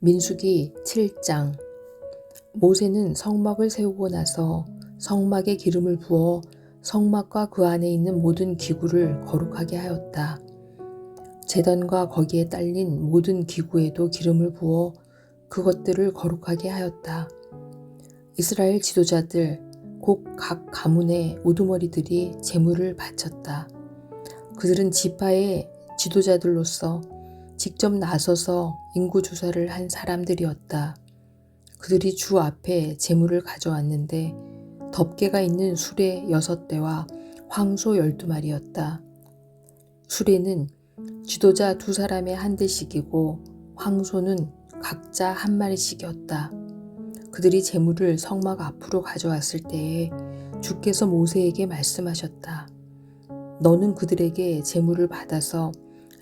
민수기 7장. 모세는 성막을 세우고 나서 성막에 기름을 부어 성막과 그 안에 있는 모든 기구를 거룩하게 하였다. 제단과 거기에 딸린 모든 기구에도 기름을 부어 그것들을 거룩하게 하였다. 이스라엘 지도자들 곧 각 가문의 우두머리들이 제물을 바쳤다. 그들은 지파의 지도자들로서 직접 나서서 인구조사를 한 사람들이었다. 그들이 주 앞에 제물을 가져왔는데 덮개가 있는 수레 6대와 황소 12마리였다. 수레는 지도자 2사람의 한 대씩이고 황소는 각자 한 마리씩이었다. 그들이 제물을 성막 앞으로 가져왔을 때에 주께서 모세에게 말씀하셨다. 너는 그들에게 제물을 받아서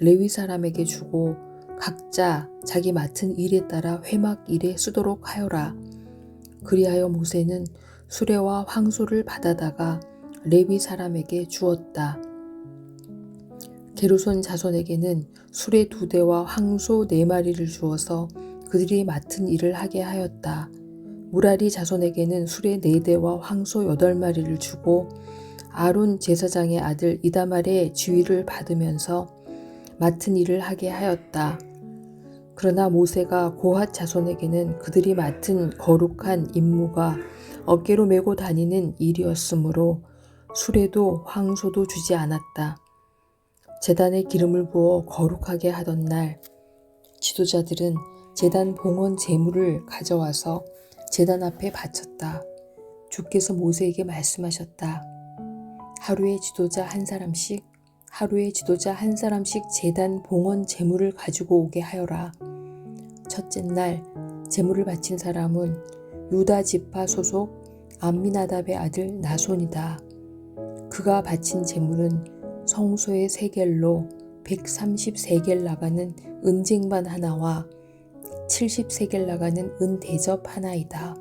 레위 사람에게 주고 각자 자기 맡은 일에 따라 회막 일에 쓰도록 하여라. 그리하여 모세는 수레와 황소를 받아다가 레위 사람에게 주었다. 게르손 자손에게는 수레 2대와 황소 4마리를 주어서 그들이 맡은 일을 하게 하였다. 무라리 자손에게는 수레 4대와 황소 8마리를 주고 아론 제사장의 아들 이다말의 지위를 받으면서 맡은 일을 하게 하였다. 그러나 모세가 고핫 자손에게는 그들이 맡은 거룩한 임무가 어깨로 메고 다니는 일이었으므로 수레도 황소도 주지 않았다. 제단에 기름을 부어 거룩하게 하던 날 지도자들은 제단 봉헌 제물을 가져와서 제단 앞에 바쳤다. 주께서 모세에게 말씀하셨다. 하루에 지도자 한 사람씩 제단 봉헌 제물을 가지고 오게 하여라. 첫째 날 제물을 바친 사람은 유다 지파 소속 암미나답의 아들 나손이다. 그가 바친 제물은 성소의 세겔로 130세겔 나가는 은쟁반 하나와 70세겔 나가는 은대접 하나이다.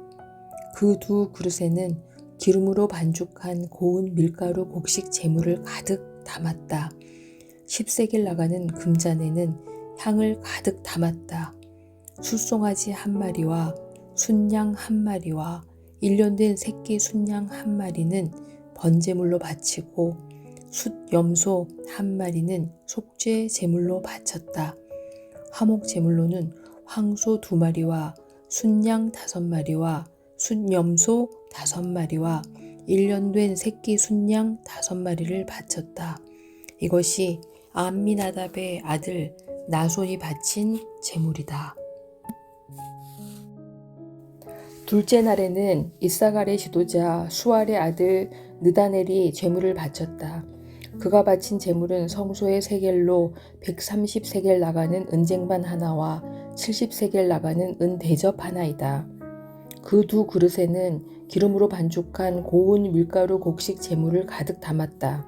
그 2 그릇에는 기름으로 반죽한 고운 밀가루 곡식 제물을 가득 담았다. 10세겔 나가는 금잔에는 향을 가득 담았다. 숫송아지 1마리와 순양 1마리와 1년 된 새끼 순양 1마리는 번제물로 바치고 숫염소 1마리는 속죄 제물로 바쳤다. 화목 제물로는 황소 2마리와 순양 5마리와 숫염소 5마리와 1년 된 새끼 순양 5마리를 바쳤다. 이것이 암미나답의 아들 나손이 바친 제물이다. 둘째 날에는 이사갈의 지도자 수알의 아들 느다넬이 제물을 바쳤다. 그가 바친 제물은 성소의 세겔로 130세겔 나가는 은쟁반 하나와 70세겔 나가는 은대접 하나이다. 그 2 그릇에는 기름으로 반죽한 고운 밀가루 곡식 제물을 가득 담았다.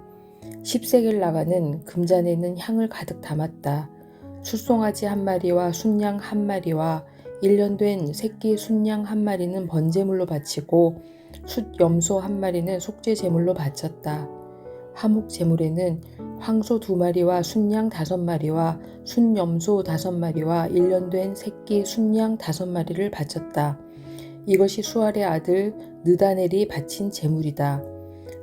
10세겔 나가는 금잔에는 향을 가득 담았다. 숫송아지 1마리와 순양 1마리와 1년 된 새끼 순양 1마리는 번제물로 바치고 숫염소 1마리는 속죄 제물로 바쳤다. 화목 제물에는 황소 2마리와 순양 5마리와 숫염소 5마리와 1년 된 새끼 순양 5마리를 바쳤다. 이것이 수알의 아들 느다넬이 바친 제물이다.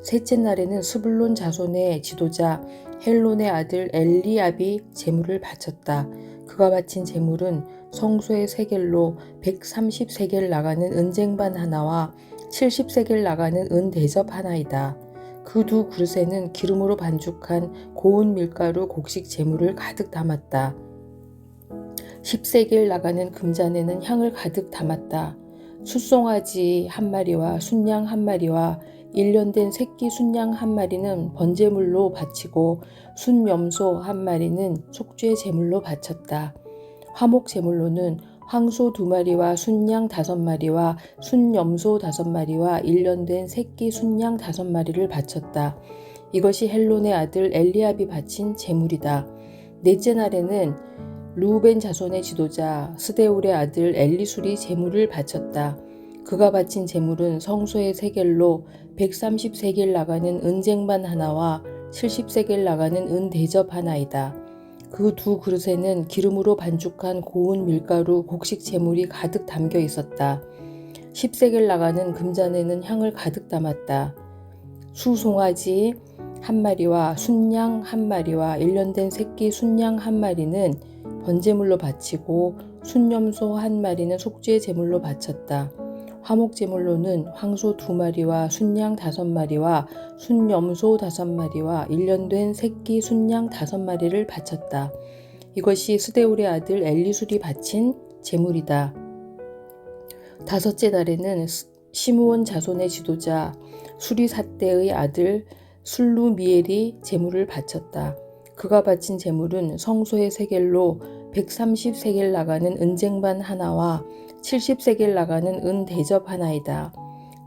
셋째 날에는 스불론 자손의 지도자 헬론의 아들 엘리압이 제물을 바쳤다. 그가 바친 제물은 성소의 세겔로 130세겔 나가는 은쟁반 하나와 70세겔 나가는 은대접 하나이다. 그 2 그릇에는 기름으로 반죽한 고운 밀가루 곡식 제물을 가득 담았다. 10세겔 나가는 금잔에는 향을 가득 담았다. 숫송아지 1마리와 순양 1마리와 1년 된 새끼 순양 1마리는 번제물로 바치고 숫염소 1마리는 속죄 제물로 바쳤다. 화목 제물로는 황소 2마리와 순양 5마리와 숫염소 5마리와 1년 된 새끼 순양 5마리를 바쳤다. 이것이 헬론의 아들 엘리압이 바친 제물이다. 넷째 날에는 르우벤 자손의 지도자 스데울의 아들 엘리술이 제물을 바쳤다. 그가 바친 제물은 성소의 세겔로 130세겔 나가는 은쟁반 하나와 70세겔 나가는 은대접 하나이다. 그 두 그릇에는 기름으로 반죽한 고운 밀가루 곡식 제물이 가득 담겨 있었다. 10세겔 나가는 금잔에는 향을 가득 담았다. 수송아지 한 마리와 순양 한 마리와 일년된 새끼 순양 한 마리는 번제물로 바치고 순염소 한 마리는 속죄 제물로 바쳤다. 화목제물로는 황소 2마리와 순양 5마리와 순염소 5마리와 일년된 새끼 순양 5마리를 바쳤다. 이것이 스데울의 아들 엘리술이 바친 제물이다. 다섯째 달에는 시므온 자손의 지도자 수리삿대의 아들 술루미엘이 제물을 바쳤다. 그가 바친 제물은 성소의 세겔로 130세겔 나가는 은쟁반 하나와 70세겔 나가는 은 대접 하나이다.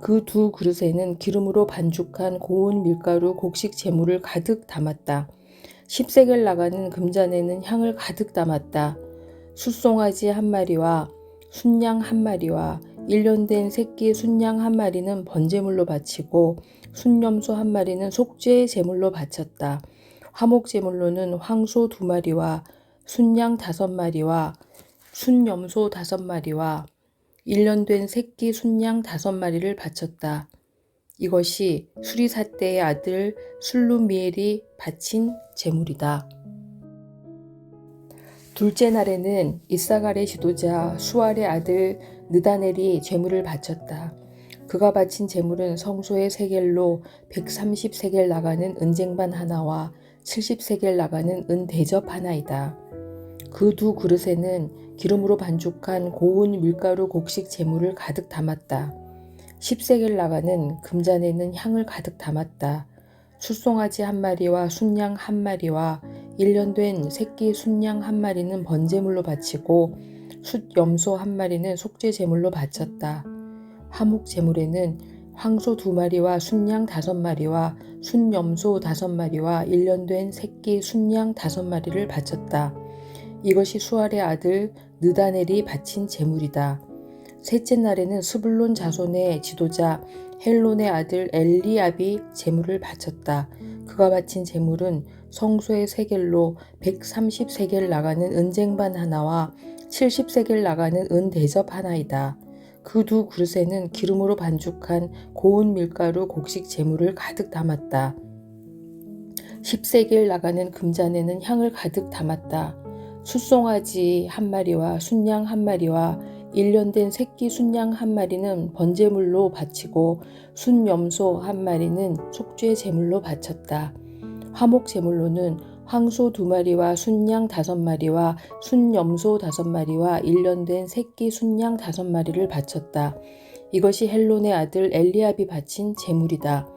그 두 그릇에는 기름으로 반죽한 고운 밀가루 곡식 제물을 가득 담았다. 10세겔 나가는 금잔에는 향을 가득 담았다. 숫송아지 한 마리와 순양 한 마리와 일년된 새끼 순양 한 마리는 번제물로 바치고 순염소 한 마리는 속죄 제물로 바쳤다. 화목제물로는 황소 2마리와 순양 5마리와 순염소 5마리와 일년된 새끼 순양 5마리를 바쳤다. 이것이 수리삿대의 아들 술루미엘이 바친 제물이다. 둘째 날에는 이사갈의 지도자 수알의 아들 느다넬이 제물을 바쳤다. 그가 바친 제물은 성소의 세겔로 130세겔 나가는 은쟁반 하나와 70세겔 나가는 은 대접 하나이다. 그 두 그릇에는 기름으로 반죽한 고운 밀가루 곡식 제물을 가득 담았다. 10세겔 나가는 금잔에는 향을 가득 담았다. 숫송아지 한 마리와 순양 한 마리와 일년된 새끼 순양 한 마리는 번제물로 바치고 숫염소 한 마리는 속죄 제물로 바쳤다. 화목 제물에는 황소 2마리와 순양 5마리와 순염소 5마리와 일년된 새끼 순양 5마리를 바쳤다. 이것이 수알의 아들 느다넬이 바친 제물이다. 셋째 날에는 스불론 자손의 지도자 헬론의 아들 엘리압이 제물을 바쳤다. 그가 바친 제물은 성소의 세겔로 130세겔 나가는 은쟁반 하나와 70세겔 나가는 은 대접 하나이다. 그 두 그릇에는 기름으로 반죽한 고운 밀가루 곡식 제물을 가득 담았다. 10세겔 나가는 금잔에는 향을 가득 담았다. 숫송아지 한 마리와 순양 한 마리와 일년된 새끼 순양 한 마리는 번제물로 바치고 순염소 한 마리는 속죄 제물로 바쳤다. 화목 제물로는 황소 2마리와 순양 5마리와 순염소 5마리와 일년된 새끼 순양 5마리를 바쳤다. 이것이 헬론의 아들 엘리압이 바친 제물이다.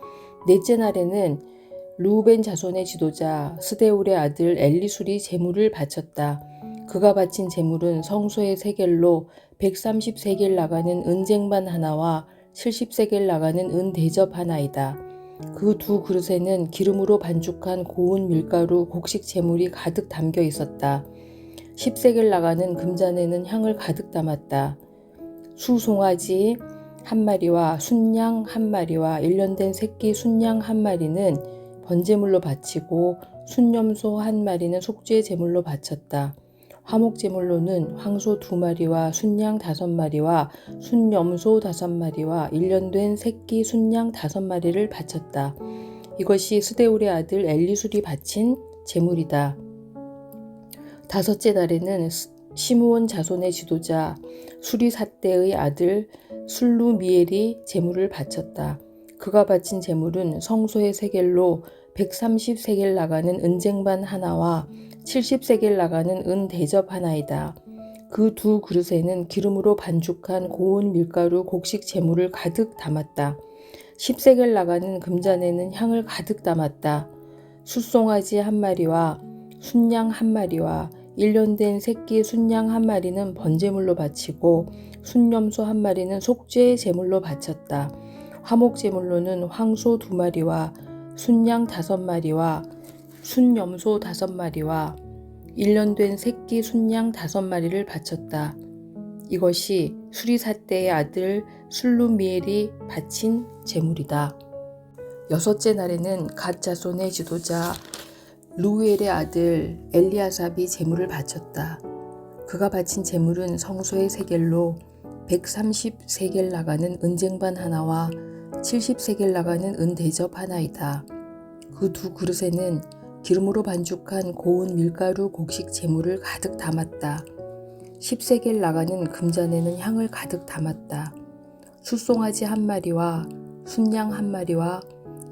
넷째 날에는 르우벤 자손의 지도자 스데울의 아들 엘리술이 제물을 바쳤다. 그가 바친 제물은 성소의 세겔로 130세겔 나가는 은쟁반 하나와 70세겔 나가는 은 대접 하나이다. 그 두 그릇에는 기름으로 반죽한 고운 밀가루 곡식 제물이 가득 담겨 있었다. 10세겔 나가는 금잔에는 향을 가득 담았다. 수송아지 한 마리와 순양 한 마리와 일년된 새끼 순양 한 마리는 번제물로 바치고 순염소 한 마리는 속죄 제물로 바쳤다. 화목 제물로는 황소 2마리와 순양 5마리와 순염소 5마리와 일년된 새끼 순양 5마리를 바쳤다. 이것이 스데울의 아들 엘리술이 바친 제물이다. 다섯째 달에는 시므온 자손의 지도자 수리삿대의 아들 술루미엘이 제물을 바쳤다. 그가 바친 제물은 성소의 세겔로 130세겔 나가는 은쟁반 하나와 70세겔 나가는 은 대접 하나이다. 그 두 그릇에는 기름으로 반죽한 고운 밀가루 곡식 제물을 가득 담았다. 10세겔 나가는 금잔에는 향을 가득 담았다. 숫송아지 한 마리와 순양 한 마리와 일년된 새끼 순양 한 마리는 번제물로 바치고 순염소 한 마리는 속죄 제물로 바쳤다. 화목 제물로는 황소 2마리와 순양 5마리와 순염소 5마리와 일년된 새끼 순양 5마리를 바쳤다. 이것이 수리삿대의 아들 술루미엘이 바친 제물이다. 여섯째 날에는 갓 자손의 지도자 루엘의 아들 엘리아삽이 제물을 바쳤다. 그가 바친 제물은 성소의 세겔로 130세겔 나가는 은쟁반 하나와 70세겔 나가는 은대접 하나이다. 그 두 그릇에는 기름으로 반죽한 고운 밀가루 곡식 제물을 가득 담았다. 10세겔 나가는 금잔에는 향을 가득 담았다. 숫송아지 한 마리와 순양 한 마리와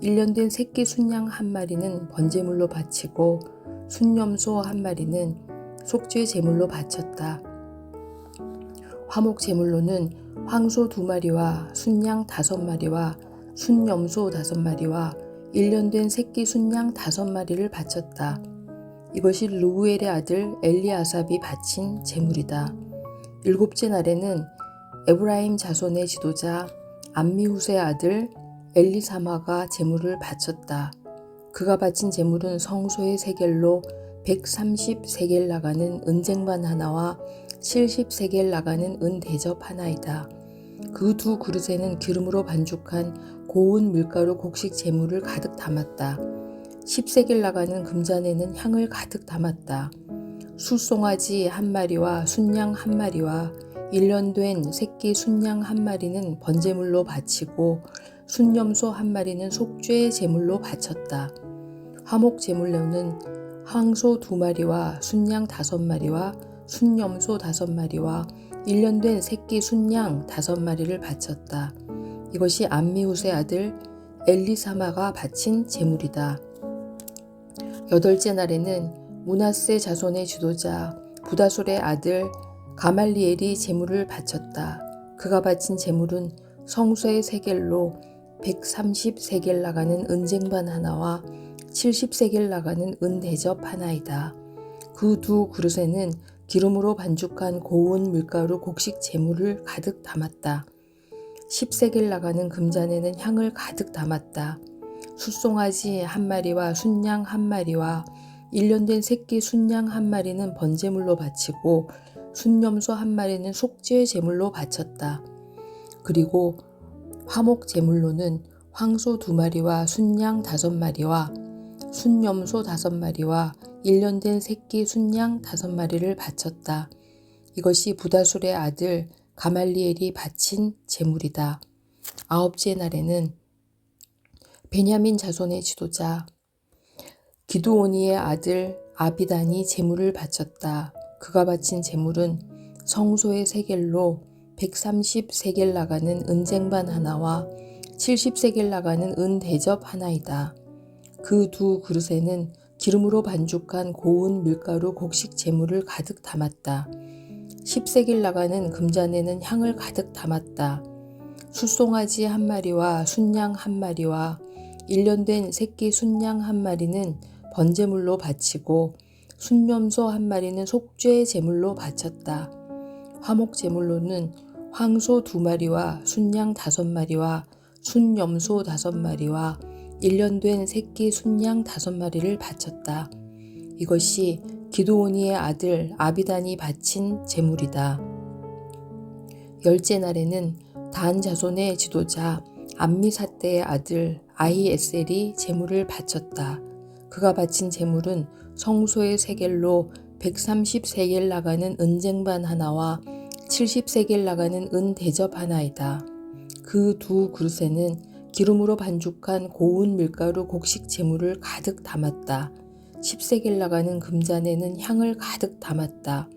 1년 된 새끼 순양 한 마리는 번제물로 바치고 순염소 한 마리는 속죄 제물로 바쳤다. 화목 제물로는 황소 2마리와 순양 5마리와 순염소 5마리와 1년 된 새끼 순양 5마리를 바쳤다. 이것이 루엘의 아들 엘리아삽이 바친 제물이다. 7째 날에는 에브라임 자손의 지도자 암미후스의 아들 엘리사마가 제물을 바쳤다. 그가 바친 제물은 성소의 세겔로 130세겔 나가는 은쟁반 하나와 70세겔 나가는 은대접 하나이다. 그 두 그릇에는 기름으로 반죽한 고운 밀가루 곡식 제물을 가득 담았다. 10세겔 나가는 금잔에는 향을 가득 담았다. 숫송아지 한 마리와 순양 한 마리와 1년 된 새끼 순양 한 마리는 번제물로 바치고 순염소 한 마리는 속죄 제물로 바쳤다. 화목 제물로는 황소 2마리와 순양 5마리와 순염소 5마리와 1년 된 새끼 순양 5마리를 바쳤다. 이것이 암미후스의 아들 엘리사마가 바친 제물이다. 8째 날에는 므낫세 자손의 지도자 부다솔의 아들 가말리엘이 제물을 바쳤다. 그가 바친 제물은 성소의 세겔로 130세겔 나가는 은쟁반 하나와 70세겔 나가는 은대접 하나이다. 그 두 그릇에는 기름으로 반죽한 고운 밀가루 곡식 제물을 가득 담았다. 10세겔 나가는 금잔에는 향을 가득 담았다. 숫송아지 한 마리와 순양 한 마리와 1년 된 새끼 순양 한 마리는 번제물로 바치고 순염소 한 마리는 속죄 제물로 바쳤다. 그리고 화목 제물로는 황소 2마리와 순양 5마리와 순염소 5마리와 1년 된 새끼 순양 5마리를 바쳤다. 이것이 부다솔의 아들 가말리엘이 바친 제물이다. 9째 날에는 베냐민 자손의 지도자 기드오니의 아들 아비단이 제물을 바쳤다. 그가 바친 제물은 성소의 세겔로 130세겔 나가는 은쟁반 하나와 70세겔 나가는 은대접 하나이다. 그 두 그릇에는 기름으로 반죽한 고운 밀가루 곡식 제물을 가득 담았다. 10세겔 나가는 금잔에는 향을 가득 담았다. 숫송아지 한 마리와 순양 한 마리와 1년 된 새끼 순양 한 마리는 번제물로 바치고 순염소 한 마리는 속죄 제물로 바쳤다. 화목 제물로는 황소 2마리와 순양 5마리와 순염소 5마리와 1년 된 새끼 순양 5마리를 바쳤다. 이것이 기드오니의 아들 아비단이 바친 제물이다. 10째 날에는 단 자손의 지도자 암미사대의 아들 아히에셀이 제물을 바쳤다. 그가 바친 제물은 성소의 세겔로 130세겔 나가는 은쟁반 하나와 70세겔 나가는 은대접 하나이다. 그 두 그릇에는 기름으로 반죽한 고운 밀가루 곡식 제물을 가득 담았다. 10세겔 나가는 금잔에는 향을 가득 담았다.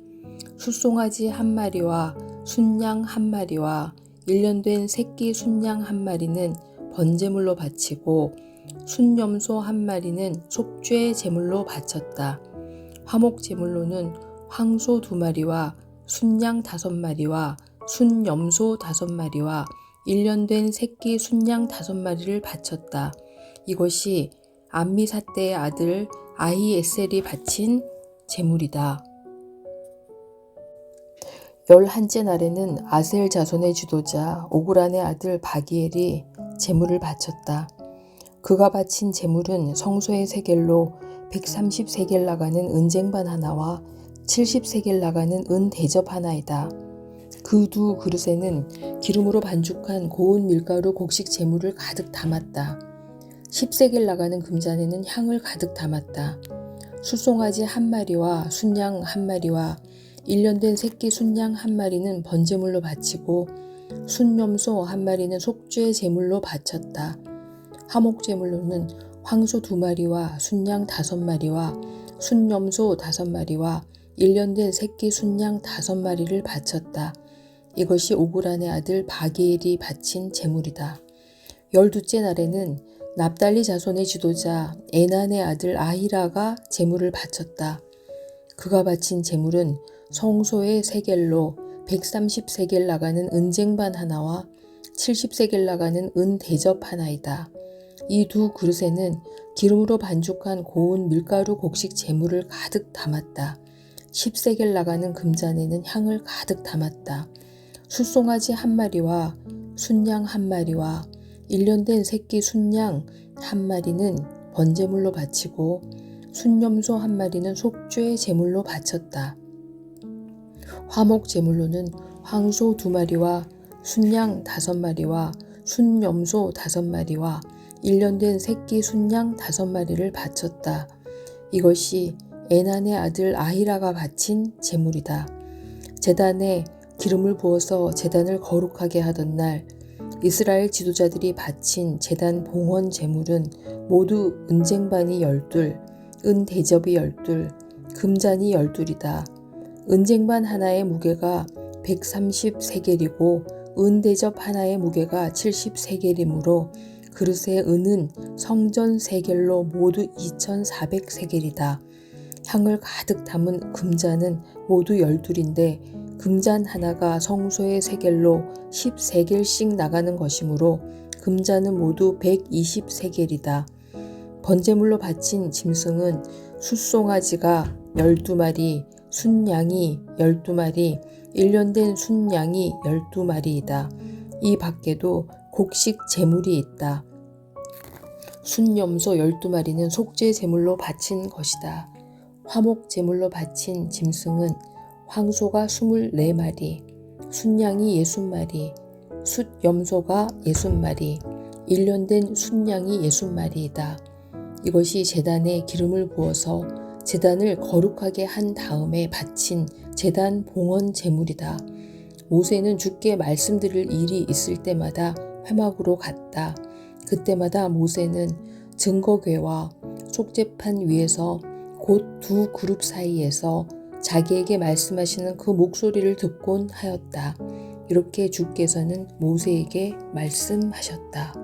숫송아지 한 마리와 순양 한 마리와 1년 된 새끼 순양 한 마리는 번제물로 바치고 순염소 한 마리는 속죄 제물로 바쳤다. 화목 제물로는 황소 2마리와 순양 5마리와 순염소 5마리와 1년 된 새끼 순양 5마리를 바쳤다. 이것이 암미사대의 아들 아히에셀이 바친 제물이다. 11째 날에는 아셀 자손의 지도자 오그란의 아들 바기엘이 제물을 바쳤다. 그가 바친 제물은 성소의 세겔로 130세겔 나가는 은쟁반 하나와 70세겔 나가는 은대접 하나이다. 그 두 그릇에는 기름으로 반죽한 고운 밀가루 곡식 제물을 가득 담았다. 10세겔 나가는 금잔에는 향을 가득 담았다. 숫송아지 한 마리와 순양 한 마리와 1년 된 새끼 순양 한 마리는 번제물로 바치고 순염소 한 마리는 속죄 제물로 바쳤다. 화목 제물로는 황소 2마리와 순양 5마리와 순염소 5마리와 1년 된 새끼 순양 5마리를 바쳤다. 이것이 오그란의 아들 바기엘이 바친 제물이다. 12째 날에는 납달리 자손의 지도자 에난의 아들 아히라가 제물을 바쳤다. 그가 바친 제물은 성소의 세겔로 130세겔 나가는 은쟁반 하나와 70세겔 나가는 은 대접 하나이다. 이 두 그릇에는 기름으로 반죽한 고운 밀가루 곡식 제물을 가득 담았다. 10세겔 나가는 금잔에는 향을 가득 담았다. 숫송아지 한 마리와 순양 한 마리와 1년 된 새끼 순양 한 마리는 번제물로 바치고 순염소 한 마리는 속죄 제물로 바쳤다. 화목 제물로는 황소 2마리와 순양 5마리와 순염소 5마리와 1년 된 새끼 순양 5마리를 바쳤다. 이것이 에난의 아들 아히라가 바친 제물이다. 제단에 기름을 부어서 제단을 거룩하게 하던 날 이스라엘 지도자들이 바친 제단 봉헌 제물은 모두 은쟁반이 12, 은 대접이 12, 금잔이 12이다. 은쟁반 하나의 무게가 130세겔이고 은 대접 하나의 무게가 70세겔이므로 그릇의 은은 성전 세겔로 모두 2400세겔이다. 향을 가득 담은 금잔은 모두 12인데 금잔 하나가 성소의 세겔로 10세겔씩 나가는 것이므로 금잔은 모두 120세겔이다. 번제물로 바친 짐승은 숫송아지가 12마리, 순양이 12마리, 1년 된 순양이 12마리이다. 이 밖에도 곡식 제물이 있다. 순염소 12마리는 속죄 제물로 바친 것이다. 화목 제물로 바친 짐승은 황소가 24마리, 순양이 60마리, 숫염소가 60마리, 1년 된 순양이 60마리이다. 이것이 제단에 기름을 부어서 제단을 거룩하게 한 다음에 바친 제단 봉헌 제물이다. 모세는 주께 말씀드릴 일이 있을 때마다 회막으로 갔다. 그때마다 모세는 증거궤와 속죄판 위에서 곧 두 그룹 사이에서 자기에게 말씀하시는 그 목소리를 듣곤 하였다. 이렇게 주께서는 모세에게 말씀하셨다.